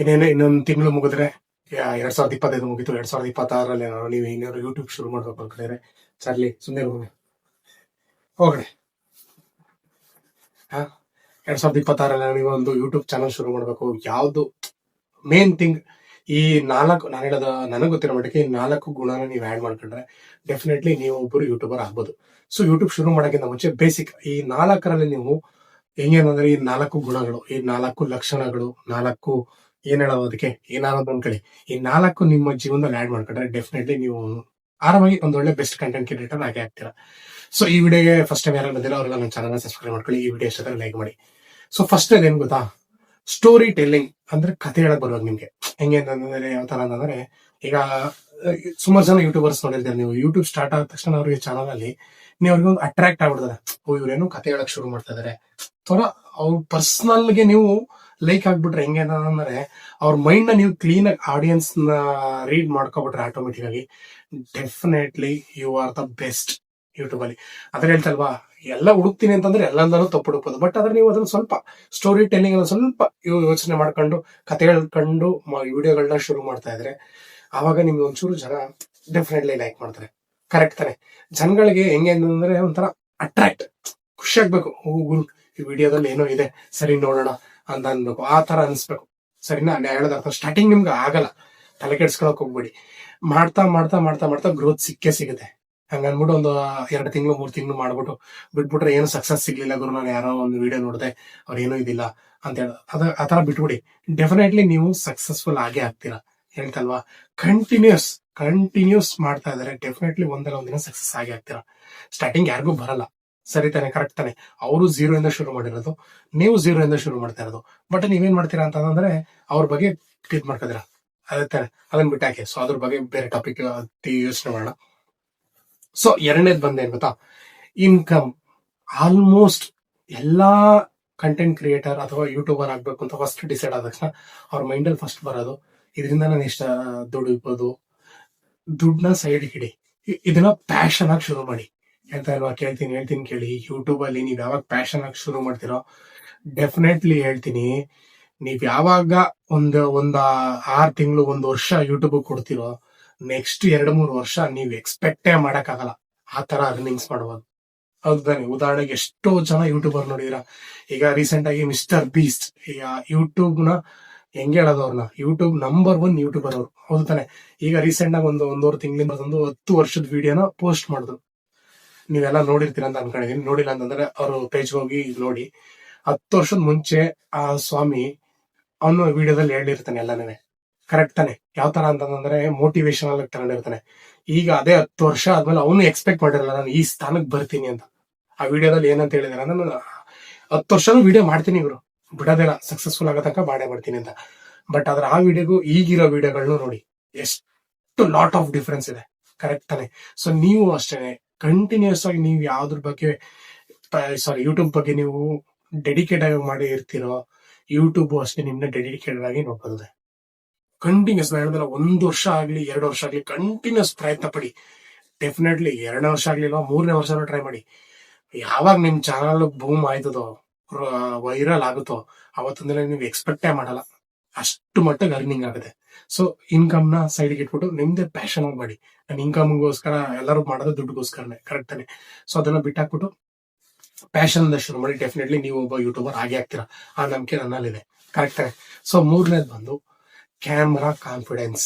ಇನ್ನೊಂದು ತಿಂಗಳು ಮುಗಿದ್ರೆ 2025 ಮುಗಿತು. 2026ರಲ್ಲಿ ನೀವು ಏನಾದ್ರು ಯೂಟ್ಯೂಬ್ ಶುರು ಮಾಡ್ಬೇಕು ಅನ್ಕೊಂಡಿದ್ರೆ ಚಾರ್ಲಿ ಸುಮ್ಮನೆ ಹೋಗ್ರಿ. 2026ರಲ್ಲಿ ನೀವು ಒಂದು ಯೂಟ್ಯೂಬ್ ಚಾನಲ್ ಶುರು ಮಾಡ್ಬೇಕು. ಯಾವ್ದು ಮೇನ್ ಥಿಂಗ್ ಈ 4 ನಾನು ಹೇಳೋದು ನನಗೆ ಗೊತ್ತಿರೋ ಮಟ್ಟಿಗೆ 4 ಗುಣನ ನೀವು ಆ್ಯಡ್ ಮಾಡ್ಕೊಂಡ್ರೆ ಡೆಫಿನೆಟ್ಲಿ ನೀವು ಒಬ್ಬರು ಯೂಟ್ಯೂಬರ್ ಆಗ್ಬೋದು. ಸೊ ಯೂಟ್ಯೂಬ್ ಶುರು ಮಾಡೋಕ್ಕಿಂತ ಮುಂಚೆ ಬೇಸಿಕ್ ಈ 4ರಲ್ಲಿ ನೀವು ಹೆಂಗೇನಂದ್ರೆ ಈ 4 ಗುಣಗಳು, ಈ 4 ಲಕ್ಷಣಗಳು, 4 ಏನ್ ಹೇಳೋದು ಅದಕ್ಕೆ ಏನಾದ್ರು ಅನ್ಕೊಳ್ಳಿ, ಈ 4 ನಿಮ್ಮ ಜೀವನದಲ್ಲಿ ಆ್ಯಡ್ ಮಾಡ್ಕೊಂಡ್ರೆ ಡೆಫಿನೆಟ್ಲಿ ನೀವು ಆರಾಮಾಗಿ ಒಂದು ಒಳ್ಳೆ ಬೆಸ್ಟ್ ಕಂಟೆಂಟ್ ಕ್ರಿಯೇಟರ್ ಆಗೇ ಆಗ್ತೀರಾ. ಸೊ ಈ ವಿಡಿಯೋಗೆ ಫಸ್ಟ್ ಟೈಮ್ ಯಾರು ಬಂದಿರೋ ಅವ್ರಿಗೆ ನನ್ನ ಚಾನಲ್ ಸಬ್ಸ್ಕ್ರೈಬ್ ಮಾಡ್ಕೊಳ್ಳಿ. ಈ ವಿಡಿಯೋ ಇಷ್ಟ ಲೈಕ್ ಮಾಡಿ. ಸೊ ಫಸ್ಟ್ ಏನ್ ಗೊತ್ತಾ, ಸ್ಟೋರಿ ಟೆಲ್ಲಿಂಗ್ ಅಂದ್ರೆ ಕಥೆ ಹೇಳಕ್ ಬರುವಾಗ ನಿಮ್ಗೆ ಹೆಂಗೆ ಅಂತಂದ್ರೆ ಯಾವ ತರ ಅಂತಂದ್ರೆ, ಈಗ ಸುಮಾರು ಜನ ಯೂಟ್ಯೂಬರ್ಸ್ ನೋಡಿರ್ತಾರೆ. ನೀವು ಯೂಟ್ಯೂಬ್ ಸ್ಟಾರ್ಟ್ ಆದ ತಕ್ಷಣ ಅವ್ರಿಗೆ ಚಾನಲ್ ಅಲ್ಲಿ ನೀವು ಅವ್ರಿಗೆ ಒಂದು ಅಟ್ರಾಕ್ಟ್ ಆಗ್ಬಿಡ್ತಾರೆ. ಇವ್ರೇನು ಕಥೆ ಹೇಳಕ್ ಶುರು ಮಾಡ್ತಾ ಇದಾರೆ ತರ ಅವ್ರ ಪರ್ಸನಲ್ಗೆ ನೀವು ಲೈಕ್ ಆಗ್ಬಿಟ್ರೆ ಹೆಂಗೆ ಅಂತಂದ್ರೆ ಅವ್ರ ಮೈಂಡ್ ನ ನೀವು ಕ್ಲೀನ್ ಆಗಿ ಆಡಿಯನ್ಸ್ ನ ರೀಡ್ ಮಾಡ್ಕೊಬಿಟ್ರೆ ಆಟೋಮೆಟಿಕ್ ಆಗಿ definitely you are the best YouTube ಅಲ್ಲಿ. ಅದ್ರ ಹೇಳ್ತಲ್ವಾ, ಎಲ್ಲ ಹುಡುಕ್ತೀನಿ ಅಂತಂದ್ರೆ ಎಲ್ಲಂದೂ ತಪ್ಪು ಹುಡುಕ್ಬೋದು. ಬಟ್ ಆದ್ರೆ ನೀವು ಅದನ್ನ ಸ್ವಲ್ಪ ಸ್ಟೋರಿ ಟೆಲ್ಲಿಂಗ್ ಅನ್ನ ಸ್ವಲ್ಪ ಯೋಚನೆ ಮಾಡ್ಕೊಂಡು ಕತೆ ಹೇಳ್ಕೊಂಡು ವಿಡಿಯೋಗಳನ್ನ ಶುರು ಮಾಡ್ತಾ ಇದ್ರೆ ಆವಾಗ ನಿಮ್ಗೆ ಒಂಚೂರು ಜನ ಡೆಫಿನೆಟ್ಲಿ ಲೈಕ್ ಮಾಡ್ತಾರೆ. ಕರೆಕ್ಟ್ ತಾನೆ? ಜನಗಳಿಗೆ ಹೆಂಗೆ ಅಂತಂದ್ರೆ ಒಂಥರ ಅಟ್ರಾಕ್ಟ್, ಖುಷಿ ಆಗ್ಬೇಕು. ಗುರು ಈ ವಿಡಿಯೋದಲ್ಲಿ ಏನೋ ಇದೆ, ಸರಿ ನೋಡೋಣ ಅಂತ ಅನ್ಬೇಕು, ಆ ತರ ಅನ್ಸ್ಬೇಕು. ಸರಿನಾ? ಹೇಳೋದ ಅರ್ಥ ಸ್ಟಾರ್ಟಿಂಗ್ ನಿಮ್ಗೆ ಆಗಲ್ಲ, ತಲೆ ಕೆಡ್ಸ್ಕೊಳಕ್ ಹೋಗ್ಬೇಡಿ. ಮಾಡ್ತಾ ಮಾಡ್ತಾ ಮಾಡ್ತಾ ಮಾಡ್ತಾ ಗ್ರೋತ್ ಸಿಕ್ಕೇ ಸಿಗುತ್ತೆ. ಹಂಗನ್ಬಿಟ್ಟು ಒಂದು 2 ತಿಂಗಳು 3 ತಿಂಗಳು ಮಾಡ್ಬಿಟ್ಟು ಬಿಟ್ಬಿಟ್ರೆ ಏನು ಸಕ್ಸಸ್ ಸಿಗ್ಲಿಲ್ಲ ಗುರು, ನಾನು ಯಾರೋ ಒಂದು ವಿಡಿಯೋ ನೋಡಿದೆ ಅವ್ರು ಏನೂ ಇದಿಲ್ಲ ಅಂತ ಹೇಳ ಆ ತರ ಬಿಟ್ಬಿಡಿ. ಡೆಫಿನೆಟ್ಲಿ ನೀವು ಸಕ್ಸಸ್ಫುಲ್ ಆಗೇ ಆಗ್ತೀರಾ. ಹೇಳ್ತಲ್ವಾ, ಕಂಟಿನ್ಯೂಸ್ ಮಾಡ್ತಾ ಇದಾರೆ ಡೆಫಿನೆಟ್ಲಿ ಒಂದಲ್ಲ ಒಂದಿನ ಸಕ್ಸಸ್ ಆಗೇ ಆಗ್ತೀರಾ. ಸ್ಟಾರ್ಟಿಂಗ್ ಯಾರಿಗೂ ಬರಲ್ಲ, ಸರಿ ತಾನೆ? ಕರೆಕ್ಟ್ ತಾನೆ? ಅವರು 0 ಇಂದ ಶುರು ಮಾಡಿರೋದು, ನೀವು 0 ಇಂದ ಶುರು ಮಾಡ್ತಾ ಇರೋದು. ಬಟ್ ನೀವೇನ್ ಮಾಡ್ತೀರಾ ಅಂತಂದ್ರೆ ಅವ್ರ ಬಗ್ಗೆ ಟ್ರೀಟ್ ಮಾಡ್ಕೋತೀರಾ, ಅದೇ ತಾನೆ? ಅದನ್ನ ಬಿಟ್ಟಾಕೆ. ಸೊ ಅದ್ರ ಬಗ್ಗೆ ಬೇರೆ ಟಾಪಿಕ್ ಯೋಚನೆ ಮಾಡೋಣ. ಸೊ ಎರಡನೇದು ಬಂದೇನ್ ಗೊತ್ತಾ, ಇನ್ಕಮ್. ಆಲ್ಮೋಸ್ಟ್ ಎಲ್ಲಾ ಕಂಟೆಂಟ್ ಕ್ರಿಯೇಟರ್ ಅಥವಾ ಯೂಟ್ಯೂಬರ್ ಆಗ್ಬೇಕು ಅಂತ ಫಸ್ಟ್ ಡಿಸೈಡ್ ಆದ ತಕ್ಷಣ ಅವ್ರ ಮೈಂಡ್ ಅಲ್ಲಿ ಫಸ್ಟ್ ಬರೋದು ಇದರಿಂದ ನಾನು ಇಷ್ಟ ದುಡಿಬೋದು, ದುಡ್ಡನ್ನ ಸೈಡ್ ಹಿಡಿ, ಇದನ್ನ ಪ್ಯಾಷನ್ ಆಗಿ ಶುರು ಮಾಡಿ. ಹೇಳ್ತಾ ಇಲ್ವಾ, ಹೇಳ್ತೀನಿ ಕೇಳಿ. ಯೂಟ್ಯೂಬ್ ಅಲ್ಲಿ ನೀವ್ ಯಾವಾಗ ಪ್ಯಾಷನ್ ಆಗಿ ಶುರು ಮಾಡ್ತಿರೋ ಡೆಫಿನೆಟ್ಲಿ ಹೇಳ್ತೀನಿ, ನೀವ್ ಯಾವಾಗ ಒಂದ್ 6 ತಿಂಗಳು 1 ವರ್ಷ ಯೂಟ್ಯೂಬ್ ಕೊಡ್ತಿರೋ ನೆಕ್ಸ್ಟ್ 2-3 ವರ್ಷ ನೀವ್ ಎಕ್ಸ್ಪೆಕ್ಟೇ ಮಾಡಕ್ ಆಗಲ್ಲ ಆ ತರ ಅರ್ನಿಂಗ್ಸ್ ಮಾಡಬಹುದು. ಹೌದಾನೆ? ಉದಾಹರಣೆಗೆ ಎಷ್ಟೋ ಜನ ಯೂಟ್ಯೂಬರ್ ನೋಡಿದಿರ. ಈಗ ರೀಸೆಂಟ್ ಆಗಿ ಮಿಸ್ಟರ್ ಬೀಸ್ಟ್, ಈಗ ಯೂಟ್ಯೂಬ್ ನ ಹೆಂಗೆ ಹೇಳೋದು, ಅವ್ರನ್ನ ಯೂಟ್ಯೂಬ್ ನಂಬರ್ 1 ಯೂಟ್ಯೂಬರ್ ಅವರು. ಹೌದು ತಾನೆ? ಈಗ ರೀಸೆಂಟ್ ಆಗಿ ಒಂದೂವರೆ ತಿಂಗಳಿಂದ 10 ವರ್ಷದ ವಿಡಿಯೋನ ಪೋಸ್ಟ್ ಮಾಡಿದ್ರು. ನೀವೆಲ್ಲ ನೋಡಿರ್ತೀರ ಅಂತ ಅನ್ಕೊಂಡಿದೀನಿ. ನೋಡಿಲ್ಲ ಅಂತಂದ್ರೆ ಅವ್ರ ಪೇಜ್ ಹೋಗಿ ನೋಡಿ. 10 ವರ್ಷದ ಮುಂಚೆ ಆ ಸ್ವಾಮಿ ಅವನು ವಿಡಿಯೋದಲ್ಲಿ ಹೇಳಿರ್ತಾನೆ ಎಲ್ಲನೇ. ಕರೆಕ್ಟ್ ತಾನೆ? ಯಾವ ತರ ಅಂತಂದ್ರೆ ಮೋಟಿವೇಶನಲ್ ಆಗಿ ತಗೊಂಡಿರ್ತಾನೆ. ಈಗ ಅದೇ 10 ವರ್ಷ ಆದ್ಮೇಲೆ ಅವನು ಎಕ್ಸ್ಪೆಕ್ಟ್ ಮಾಡಿರಲ್ಲ ನಾನು ಈ ಸ್ಥಾನಕ್ಕೆ ಬರ್ತೀನಿ ಅಂತ. ಆ ವಿಡಿಯೋದಲ್ಲಿ ಏನಂತ ಹೇಳಿದಾರೆ ಅಂದ್ರೆ, ನಾನು 10 ವರ್ಷನೂ ವಿಡಿಯೋ ಮಾಡ್ತೀನಿ ಇವರು, ಬಿಡೋದಿಲ್ಲ, ಸಕ್ಸಸ್ಫುಲ್ ಆಗೋ ತನಕ ಮಾಡೇ ಮಾಡ್ತೀನಿ ಅಂತ. ಬಟ್ ಆದ್ರೆ ಆ ವಿಡಿಯೋಗೂ ಈಗಿರೋ ವಿಡಿಯೋಗಳನ್ನ ನೋಡಿ, ಎಷ್ಟು ಲಾಟ್ ಆಫ್ ಡಿಫ್ರೆನ್ಸ್ ಇದೆ. ಕರೆಕ್ಟ್ ತಾನೆ? ಸೊ ನೀವು ಅಷ್ಟೇನೆ ಕಂಟಿನ್ಯೂಸ್ ಆಗಿ ನೀವು ಯಾವ್ದ್ರ ಬಗ್ಗೆ ಯೂಟ್ಯೂಬ್ ಬಗ್ಗೆ ನೀವು ಡೆಡಿಕೇಟ್ ಆಗಿ ಮಾಡಿ ಇರ್ತೀರೋ, ಯೂಟ್ಯೂಬ್ ಅಷ್ಟೇ ನಿಮ್ನ ಡೆಡಿಕೇಟೆಡ್ ಆಗಿ ನೋಡ್ಕೊಳ್ಳುತ್ತೆ. ಕಂಟಿನ್ಯೂಸ್ ಹೇಳಿದ್ರೆ 1 ವರ್ಷ ಆಗ್ಲಿ 2 ವರ್ಷ ಆಗ್ಲಿ ಕಂಟಿನ್ಯೂಸ್ ಪ್ರಯತ್ನ ಪಡಿ. ಡೆಫಿನೆಟ್ಲಿ 2ನೇ ವರ್ಷ ಆಗ್ಲಿಲ್ಲ 3ನೇ ವರ್ಷನೂ ಟ್ರೈ ಮಾಡಿ. ಯಾವಾಗ ನಿಮ್ ಚಾನಲ್ ಬೂಮ್ ಆಯ್ತದೋ, ವೈರಲ್ ಆಗುತ್ತೋ, ಅವತ್ತೊಂದಿನ ನೀವು ಎಕ್ಸ್ಪೆಕ್ಟೇ ಮಾಡಲ್ಲ ಅಷ್ಟು ಮಟ್ಟಿಗೆ ಅರ್ನಿಂಗ್ ಆಗುತ್ತೆ. ಸೊ ಇನ್ಕಮ್ ನ ಸೈಡ್ಗೆ ಇಟ್ಬಿಟ್ಟು ನಿಮ್ದೇ ಪ್ಯಾಷನ್ ಆಗಿ ಮಾಡಿ. ನಾನು ಇನ್ಕಮ್ಗೋಸ್ಕರ ಎಲ್ಲರೂ ಮಾಡೋದು ದುಡ್ಡುಗೋಸ್ಕರನೇ. ಕರೆಕ್ಟ್ ತಾನೆ? ಸೊ ಅದನ್ನ ಬಿಟ್ಟಾಕ್ಬಿಟ್ಟು ಪ್ಯಾಷನ್ ಇಂದ ಶುರು ಮಾಡಿ. ಡೆಫಿನೆಟ್ಲಿ ನೀವು ಒಬ್ಬ ಯೂಟ್ಯೂಬರ್ ಆಗೇ ಆಗ್ತೀರಾ, ಆ ನಂಬಿಕೆ ನನ್ನಲ್ಲಿದೆ. ಕರೆಕ್ಟ್ ತಾನೆ? ಸೊ ಮೂರನೇದು ಬಂದು ಕ್ಯಾಮ್ರಾ ಕಾನ್ಫಿಡೆನ್ಸ್.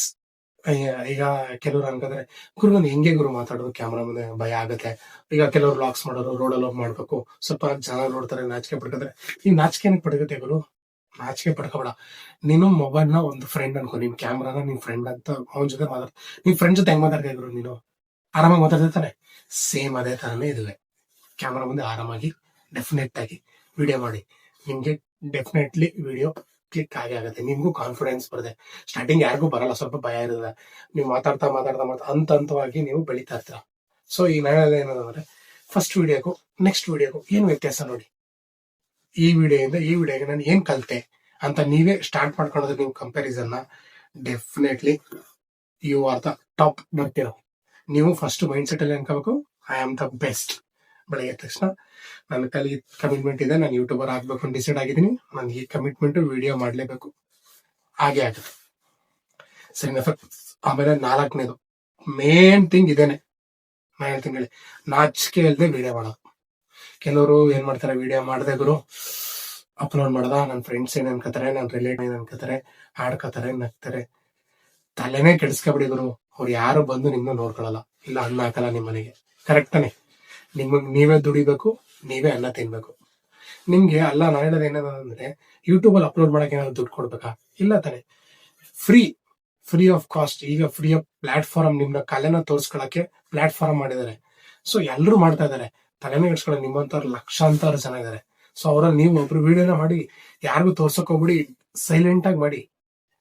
ಈಗ ಕೆಲವ್ರು ಅನ್ಕೊಂಡ್ರೆ, ಗುರು ನಾನು ಹೆಂಗೆ ಗುರು ಮಾತಾಡೋದು ಕ್ಯಾಮ್ರಾ ಮುಂದೆ, ಭಯ ಆಗುತ್ತೆ. ಈಗ ಕೆಲವರು ವ್ಲಾಗ್ಸ್ ಮಾಡೋರು ರೋಡಲ್ಲಿ ಹೋಗಿ ಮಾಡ್ಬೇಕು, ಸ್ವಲ್ಪ ಜನ ನೋಡ್ತಾರೆ, ನಾಚಿಕೆ ಪಡ್ಕೊಂಡ್ರೆ. ಈ ನಾಚಿಕೆ ಪಡ್ಕತ್ತೆ ಗುರು, ನಾಚಿಕೆ ಪಡ್ಕೋಬೇಡ. ನೀನು ಮೊಬೈಲ್ ನ ಒಂದು ಫ್ರೆಂಡ್ ಅನ್ಕೋ, ನಿನ್ ಕ್ಯಾಮ್ರಾನ ನಿನ್ ಫ್ರೆಂಡ್ ಅಂತ ಅವನ ಜೊತೆ ನಿನ್ ಫ್ರೆಂಡ್ ಜೊತೆ ಹೆಂಗ್ ಮಾತಾಡ್ತಾ ಇದ್ರು, ನೀನು ಆರಾಮಾಗಿ ಮಾತಾಡ್ತಾನೆ. ಸೇಮ್ ಅದೇ ತರನೇ ಇದುವೆ. ಕ್ಯಾಮ್ರಾ ಮುಂದೆ ಆರಾಮಾಗಿ ಡೆಫಿನೆಟ್ ಆಗಿ ವಿಡಿಯೋ ಮಾಡಿ. ನಿಮ್ಗೆ ಡೆಫಿನೆಟ್ಲಿ ವಿಡಿಯೋ ಕ್ಲಿಕ್ ಆಗೇ ಆಗುತ್ತೆ. ನಿಮ್ಗೂ ಕಾನ್ಫಿಡೆನ್ಸ್ ಬರುತ್ತೆ. ಸ್ಟಾರ್ಟಿಂಗ್ ಯಾರಿಗೂ ಬರಲ್ಲ, ಸ್ವಲ್ಪ ಭಯ ಇರುತ್ತೆ. ನೀವು ಮಾತಾಡ್ತಾ ಹಂತವಾಗಿ ನೀವು ಬೆಳೀತಾ ಇರ್ತೀರ. ಸೊ ಈ ನಾನು ಏನಂದ್ರೆ, ಫಸ್ಟ್ ವಿಡಿಯೋಗೂ ನೆಕ್ಸ್ಟ್ ವಿಡಿಯೋಗೂ ಏನ್ ವ್ಯತ್ಯಾಸ ನೋಡಿ. ಈ ವಿಡಿಯೋಯಿಂದ ಈ ವಿಡಿಯೋಗೆ ನಾನು ಏನ್ ಕಲಿತೆ ಅಂತ ನೀವೇ ಸ್ಟಾರ್ಟ್ ಮಾಡ್ಕೊಳ್ಳೋದು. ನೀವು ಕಂಪ್ಯಾರಿಸನ್ ನ definitely you are the top ಬರ್ತಿರೋ. ನೀವು ಫಸ್ಟ್ ಮೈಂಡ್ ಸೆಟ್ ಅಲ್ಲಿ ಅನ್ಕೋಬೇಕು, ಐ ಆಮ್ ದ ಬೆಸ್ಟ್. ಬೆಳಗ್ಗೆ ತಕ್ಷಣ ನನ್ನ ಕಲಿ ಕಮಿಟ್ಮೆಂಟ್ ಇದೆ, ನಾನು ಯೂಟ್ಯೂಬರ್ ಆಗ್ಬೇಕು ಅಂತ ಡಿಸೈಡ್ ಆಗಿದ್ದೀನಿ. ನಾನು ಈ ಕಮಿಟ್ಮೆಂಟ್ ವಿಡಿಯೋ ಮಾಡ್ಲೇಬೇಕು. ಹಾಗೆ ಆಗುತ್ತೆ. ಸರಿನಾ? ಆಮೇಲೆ 4ನೇದು ಮೇನ್ ಥಿಂಗ್ ಇದೇನೆ, ನಾ ಹೇಳ್ತೀನಿ ಹೇಳಿ, ನಾಚಿಕೆ ಇಲ್ಲದೆ ವಿಡಿಯೋ ಮಾಡೋದು. ಕೆಲವರು ಏನ್ ಮಾಡ್ತಾರೆ, ವಿಡಿಯೋ ಮಾಡದೆ ಗುರು ಅಪ್ಲೋಡ್ ಮಾಡ್ದ, ನನ್ನ ಫ್ರೆಂಡ್ಸ್ ಏನ್ ಅನ್ಕೋತಾರೆ, ನನ್ನ ರಿಲೇಟಿವ್ ಏನ್ ಅನ್ಕೋತಾರೆ, ಆಡ್ಕೋತಾರೆ, ನಗ್ತಾರೆ. ತಲೆನೇ ಕೆಡಿಸ್ಕೊಬಿಡಿ ಗುರು. ಅವ್ರು ಯಾರು ಬಂದು ನಿಮ್ನ ನೋಡ್ಕೊಳಲ್ಲ, ಇಲ್ಲ ಅನ್ನ ಹಾಕಲ್ಲ ನಿಮ್ ಮನೆಗೆ. ಕರೆಕ್ಟ್ ತಾನೆ? ನಿಮಗ್ ನೀವೇ ದುಡಿಬೇಕು, ನೀವೇ ಅನ್ನ ತಿನ್ಬೇಕು. ನಿಮ್ಗೆ ಅಲ್ಲ, ನಾನು ಹೇಳೋದು ಏನಂದ್ರೆ, ಯೂಟ್ಯೂಬ್ ಅಲ್ಲಿ ಅಪ್ಲೋಡ್ ಮಾಡಕ್ಕೆ ಏನಾದ್ರು ದುಡ್ಡು ಕೊಡ್ಬೇಕಾ? ಇಲ್ಲ ತಾನೆ. Free of cost. ಈಗ ಫ್ರೀ ಆಫ್ ಪ್ಲಾಟ್ಫಾರ್ಮ್, ನಿಮ್ನ ಕಲೆನ ತೋರಿಸ್ಕೊಳಕ್ಕೆ ಪ್ಲಾಟ್ಫಾರ್ಮ್ ಮಾಡಿದ್ದಾರೆ. ಸೊ ಎಲ್ಲರೂ ಮಾಡ್ತಾ ಇದಾರೆ, ತಲೆನೇ ಕೆಡ್ಸ್ಕೊಳ್ಳೋ ನಿಮ್ಮಂತವ್ರು ಲಕ್ಷಾಂತರ ಜನ ಇದಾರೆ. ಸೊ ಅವರಲ್ಲಿ ನೀವು ಒಬ್ರು ವಿಡಿಯೋನ ಮಾಡಿ, ಯಾರಿಗೂ ತೋರ್ಸಕ್ ಹೋಗ್ಬಿಡಿ, ಸೈಲೆಂಟ್ ಆಗಿ ಮಾಡಿ.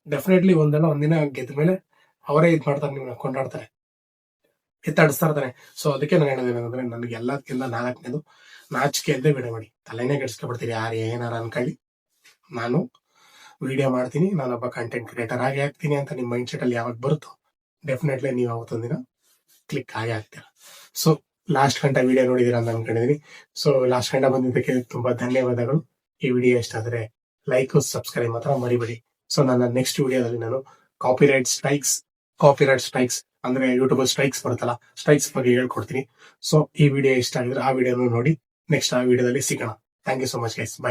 ಡೆಫಿನೆಟ್ಲಿ ಒಂದಿನ ಗೆದ್ದ ಮೇಲೆ ಅವರೇ ಇದ್ ಮಾಡ್ತಾರೆ, ನಿಮ್ನ ಕೊಂಡಾಡ್ತಾರೆ, ಎತ್ತಾಡಿಸ್ತಾ ಇರ್ತಾನೆ. ಸೊ ಅದಕ್ಕೆ ನಾನು ಹೇಳೋದೇನಂದ್ರೆ, ನನಗೆ ಎಲ್ಲದಕ್ಕಿಂತ 4ನೇದು ನಾಚಿಕೆ ಇಲ್ಲದೆ ವಿಡಿಯೋ ಮಾಡಿ. ತಲೆನೇ ಕೆಡ್ಸ್ಕೊಬಿಡ್ತೀರಿ, ಯಾರು ಏನಾರ ಅನ್ಕೊಳ್ಳಿ, ನಾನು ವಿಡಿಯೋ ಮಾಡ್ತೀನಿ, ನಾನೊಬ್ಬ ಕಂಟೆಂಟ್ ಕ್ರಿಯೇಟರ್ ಆಗಿ ಆಗ್ತೀನಿ ಅಂತ ನಿಮ್ ಮೈಂಡ್ ಸೆಟ್ ಅಲ್ಲಿ ಯಾವಾಗ ಬರುತ್ತೋ, ಡೆಫಿನೆಟ್ಲಿ ನೀವು ಅವತ್ತೊಂದಿನ ಕ್ಲಿಕ್ ಆಗಿ ಆಗ್ತೀರಾ. ಸೊ ಲಾಸ್ಟ್ ಗಂಟ ವಿಡಿಯೋ ನೋಡಿದೀರ ಅಂತ ಅನ್ಕೊಂಡಿದೀನಿ. ಸೊ ಲಾಸ್ಟ್ ಗಂಟ ಬಂದಿದ್ದಕ್ಕೆ ತುಂಬಾ ಧನ್ಯವಾದಗಳು. ಈ ವಿಡಿಯೋ ಇಷ್ಟ ಆದ್ರೆ ಲೈಕ್, ಸಬ್ಸ್ಕ್ರೈಬ್ ಮಾತ್ರ ಮರಿಬೇಡಿ. ಸೊ ನನ್ನ ನೆಕ್ಸ್ಟ್ ವಿಡಿಯೋದಲ್ಲಿ ನಾನು ಕಾಪಿರೈಟ್ ಸ್ಟ್ರೈಕ್ಸ್ ಅಂದ್ರೆ ಯೂಟ್ಯೂಬ್ ಸ್ಟ್ರೈಕ್ಸ್ ಬರುತ್ತಲ್ಲ, ಸ್ಟ್ರೈಕ್ಸ್ ಬಗ್ಗೆ ಹೇಳ್ಕೊಡ್ತೀನಿ. ಸೊ ಈ ವಿಡಿಯೋ ಇಷ್ಟ ಆಗಿದ್ರೆ ಆ ವಿಡಿಯೋನು ನೋಡಿ. ನೆಕ್ಸ್ಟ್ ಆ ವಿಡಿಯೋದಲ್ಲಿ ಸಿಗೋಣ. Thank you so much guys. By.